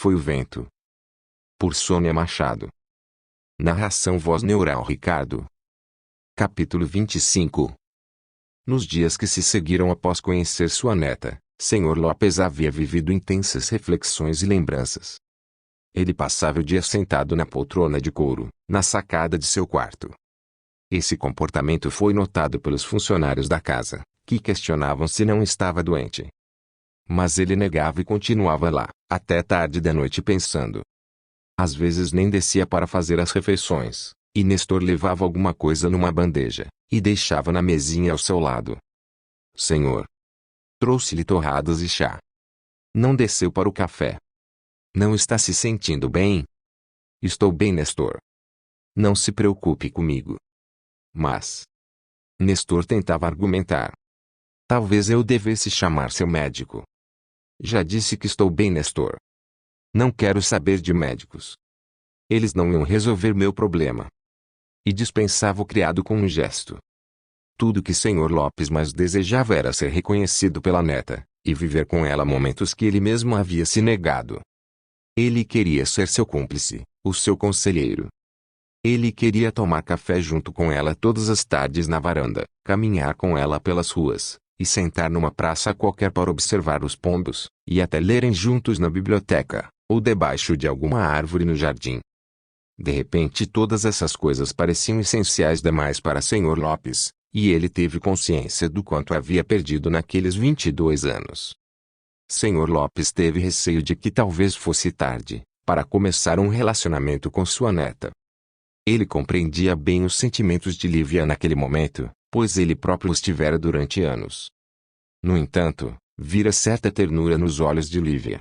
foi o vento. Por Sônia Machado. Narração voz neural Ricardo. Capítulo 25. Nos dias que se seguiram após conhecer sua neta, Sr. Lopes havia vivido intensas reflexões e lembranças. Ele passava o dia sentado na poltrona de couro, na sacada de seu quarto. Esse comportamento foi notado pelos funcionários da casa, que questionavam se não estava doente. Mas ele negava e continuava lá, até tarde da noite pensando. Às vezes nem descia para fazer as refeições, e Nestor levava alguma coisa numa bandeja, e deixava na mesinha ao seu lado. Senhor. Trouxe-lhe torradas e chá. Não desceu para o café. Não está se sentindo bem? Estou bem, Nestor. Não se preocupe comigo. Mas... Nestor tentava argumentar. Talvez eu devesse chamar seu médico. Já disse que estou bem, Nestor. Não quero saber de médicos. Eles não iam resolver meu problema. E dispensava o criado com um gesto. Tudo que Sr. Lopes mais desejava era ser reconhecido pela neta, e viver com ela momentos que ele mesmo havia se negado. Ele queria ser seu cúmplice, o seu conselheiro. Ele queria tomar café junto com ela todas as tardes na varanda, caminhar com ela pelas ruas, e sentar numa praça qualquer para observar os pombos, e até lerem juntos na biblioteca, ou debaixo de alguma árvore no jardim. De repente todas essas coisas pareciam essenciais demais para Sr. Lopes, e ele teve consciência do quanto havia perdido naqueles 22 anos. Sr. Lopes teve receio de que talvez fosse tarde, para começar um relacionamento com sua neta. Ele compreendia bem os sentimentos de Lívia naquele momento, pois ele próprio os tivera durante anos. No entanto, vira certa ternura nos olhos de Lívia.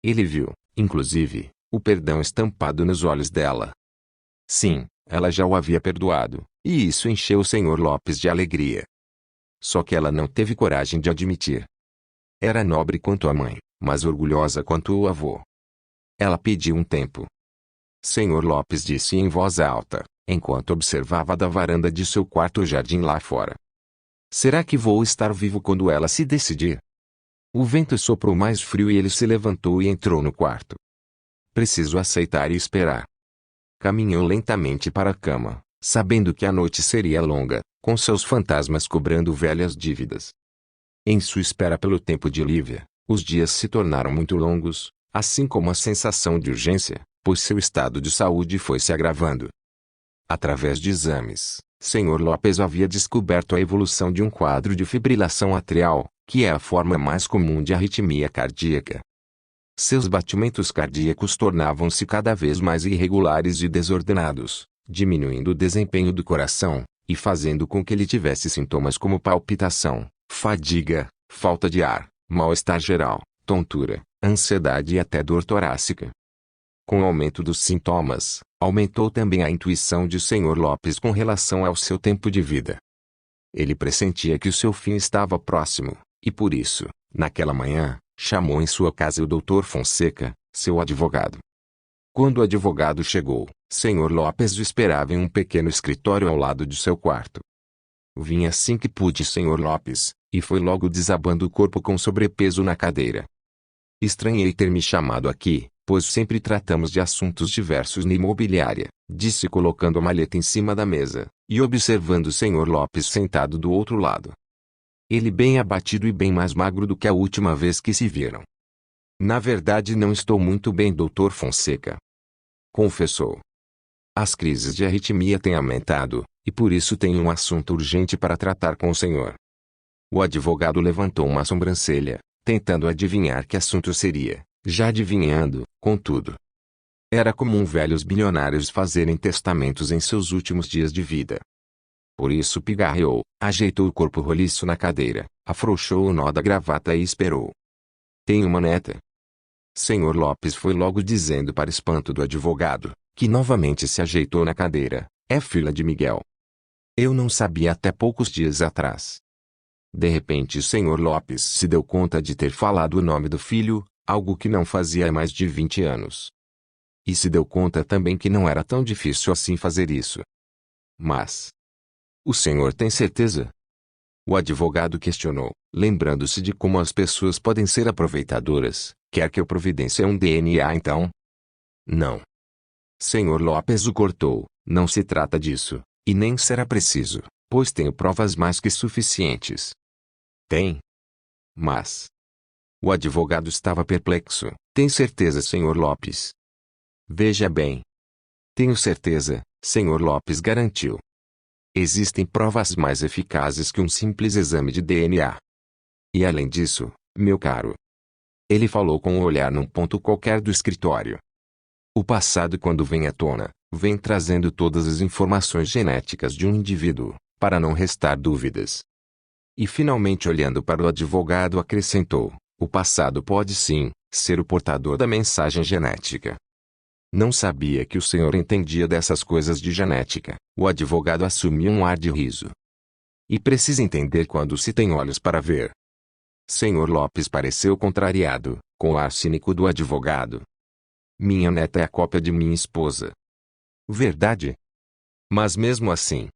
Ele viu, inclusive, o perdão estampado nos olhos dela. Sim, ela já o havia perdoado, e isso encheu o Sr. Lopes de alegria. Só que ela não teve coragem de admitir. Era nobre quanto a mãe, mas orgulhosa quanto o avô. Ela pediu um tempo. Sr. Lopes disse em voz alta, enquanto observava da varanda de seu quarto o jardim lá fora. Será que vou estar vivo quando ela se decidir? O vento soprou mais frio e ele se levantou e entrou no quarto. Preciso aceitar e esperar. Caminhou lentamente para a cama, sabendo que a noite seria longa, com seus fantasmas cobrando velhas dívidas. Em sua espera pelo tempo de Lívia, os dias se tornaram muito longos, assim como a sensação de urgência, pois seu estado de saúde foi se agravando. Através de exames, Sr. Lopes havia descoberto a evolução de um quadro de fibrilação atrial, que é a forma mais comum de arritmia cardíaca. Seus batimentos cardíacos tornavam-se cada vez mais irregulares e desordenados, diminuindo o desempenho do coração, e fazendo com que ele tivesse sintomas como palpitação, fadiga, falta de ar, mal-estar geral, tontura, ansiedade e até dor torácica. Com o aumento dos sintomas, aumentou também a intuição de Sr. Lopes com relação ao seu tempo de vida. Ele pressentia que o seu fim estava próximo, e por isso, naquela manhã, chamou em sua casa o Dr. Fonseca, seu advogado. Quando o advogado chegou, Sr. Lopes o esperava em um pequeno escritório ao lado de seu quarto. Vim assim que pude, Sr. Lopes, e foi logo desabando o corpo com sobrepeso na cadeira. Estranhei ter me chamado aqui, pois sempre tratamos de assuntos diversos na imobiliária, disse colocando a maleta em cima da mesa, e observando o Sr. Lopes sentado do outro lado. Ele bem abatido e bem mais magro do que a última vez que se viram. Na verdade não estou muito bem, Dr. Fonseca. Confessou. As crises de arritmia têm aumentado, e por isso tenho um assunto urgente para tratar com o senhor. O advogado levantou uma sobrancelha, tentando adivinhar que assunto seria, já adivinhando, contudo. Era comum velhos bilionários fazerem testamentos em seus últimos dias de vida. Por isso pigarreou, ajeitou o corpo roliço na cadeira, afrouxou o nó da gravata e esperou. Tem uma neta? Sr. Lopes foi logo dizendo para espanto do advogado, que novamente se ajeitou na cadeira, é filha de Miguel. Eu não sabia até poucos dias atrás. De repente o Sr. Lopes se deu conta de ter falado o nome do filho, algo que não fazia há mais de 20 anos. E se deu conta também que não era tão difícil assim fazer isso. Mas... O senhor tem certeza? O advogado questionou, lembrando-se de como as pessoas podem ser aproveitadoras. Quer que eu providencie um DNA então? Não. Senhor Lopes o cortou. Não se trata disso, e nem será preciso, pois tenho provas mais que suficientes. Tem? Mas... O advogado estava perplexo. Tem certeza, Senhor Lopes? Veja bem. Tenho certeza, Senhor Lopes garantiu. Existem provas mais eficazes que um simples exame de DNA. E além disso, meu caro. Ele falou com o olhar num ponto qualquer do escritório. O passado, quando vem à tona, vem trazendo todas as informações genéticas de um indivíduo, para não restar dúvidas. E finalmente, olhando para o advogado, acrescentou: o passado pode sim ser o portador da mensagem genética. Não sabia que o senhor entendia dessas coisas de genética. O advogado assumiu um ar de riso. E precisa entender quando se tem olhos para ver. Senhor Lopes pareceu contrariado, com o ar cínico do advogado. Minha neta é a cópia de minha esposa. Verdade? Mas mesmo assim,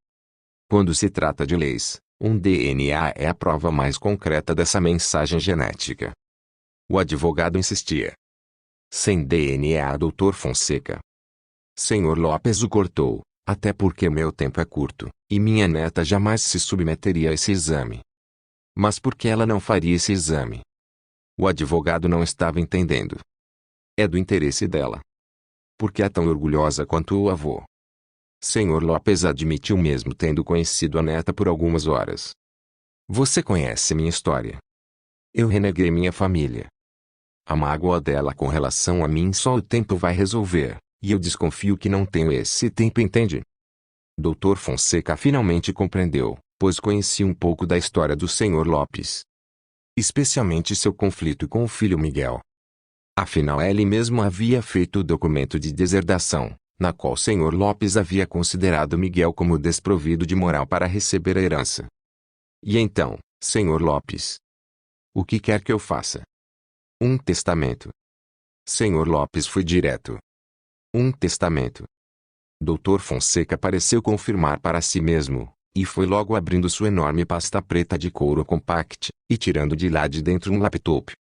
quando se trata de leis, um DNA é a prova mais concreta dessa mensagem genética. O advogado insistia. Sem DNA, Dr. Fonseca. Senhor Lopes o cortou, até porque meu tempo é curto, e minha neta jamais se submeteria a esse exame. Mas por que ela não faria esse exame? O advogado não estava entendendo. É do interesse dela. Porque é tão orgulhosa quanto o avô. Senhor Lopes admitiu, mesmo tendo conhecido a neta por algumas horas. Você conhece minha história. Eu reneguei minha família. A mágoa dela com relação a mim só o tempo vai resolver, e eu desconfio que não tenho esse tempo, entende? Dr. Fonseca finalmente compreendeu, pois conhecia um pouco da história do Sr. Lopes. Especialmente seu conflito com o filho Miguel. Afinal, ele mesmo havia feito o documento de deserdação, na qual o Sr. Lopes havia considerado Miguel como desprovido de moral para receber a herança. E então, Sr. Lopes? O que quer que eu faça? Um testamento. Sr. Lopes foi direto. Um testamento. Dr. Fonseca pareceu confirmar para si mesmo, e foi logo abrindo sua enorme pasta preta de couro compact, e tirando de lá de dentro um laptop.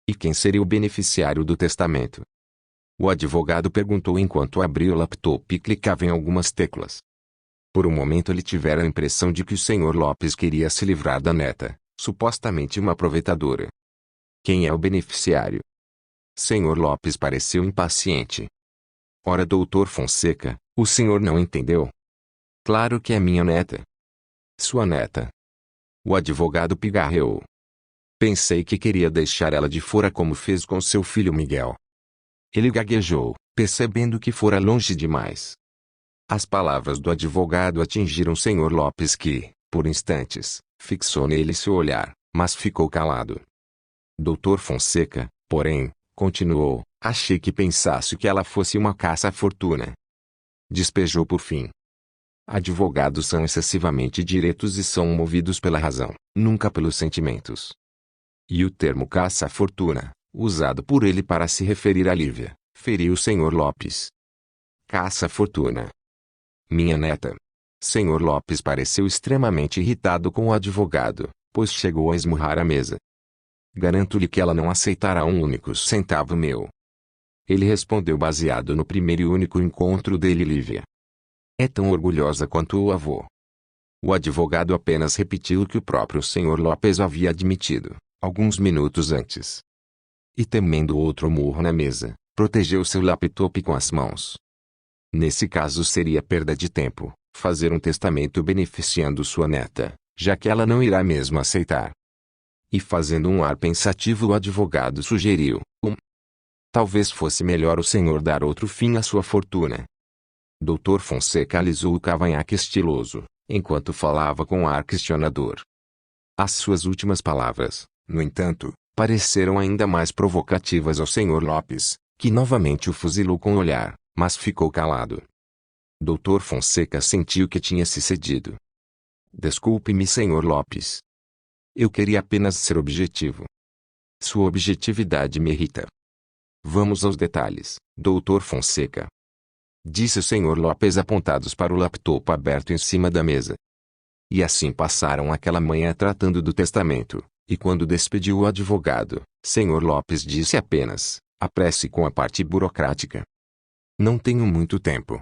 E quem seria o beneficiário do testamento? O advogado perguntou enquanto abria o laptop e clicava em algumas teclas. Por um momento ele tivera a impressão de que o Sr. Lopes queria se livrar da neta, supostamente uma aproveitadora. Quem é o beneficiário? Sr. Lopes pareceu impaciente. Ora, Dr. Fonseca, o senhor não entendeu? Claro que é minha neta. Sua neta. O advogado pigarreou. Pensei que queria deixar ela de fora como fez com seu filho Miguel. Ele gaguejou, percebendo que fora longe demais. As palavras do advogado atingiram o Sr. Lopes que, por instantes, fixou nele seu olhar, mas ficou calado. Dr. Fonseca, porém, continuou, achei que pensasse que ela fosse uma caça-fortuna. Despejou por fim. Advogados são excessivamente diretos e são movidos pela razão, nunca pelos sentimentos. E o termo caça-fortuna, usado por ele para se referir a Lívia, feriu o Sr. Lopes. Caça-fortuna. Minha neta. Sr. Lopes pareceu extremamente irritado com o advogado, pois chegou a esmurrar a mesa. Garanto-lhe que ela não aceitará um único centavo meu. Ele respondeu baseado no primeiro e único encontro dele e Lívia. É tão orgulhosa quanto o avô. O advogado apenas repetiu o que o próprio Sr. Lopes havia admitido, alguns minutos antes. E temendo outro murro na mesa, protegeu seu laptop com as mãos. Nesse caso seria perda de tempo, fazer um testamento beneficiando sua neta, já que ela não irá mesmo aceitar. E fazendo um ar pensativo, o advogado sugeriu: talvez fosse melhor o senhor dar outro fim à sua fortuna. Dr. Fonseca alisou o cavanhaque estiloso, enquanto falava com ar questionador. As suas últimas palavras, no entanto, pareceram ainda mais provocativas ao Sr. Lopes, que novamente o fuzilou com o olhar, mas ficou calado. Dr. Fonseca sentiu que tinha se cedido. Desculpe-me, Sr. Lopes. Eu queria apenas ser objetivo. Sua objetividade me irrita. Vamos aos detalhes, Dr. Fonseca. Disse o Sr. Lopes apontados para o laptop aberto em cima da mesa. E assim passaram aquela manhã tratando do testamento, e quando despediu o advogado, Sr. Lopes disse apenas: apresse com a parte burocrática. Não tenho muito tempo.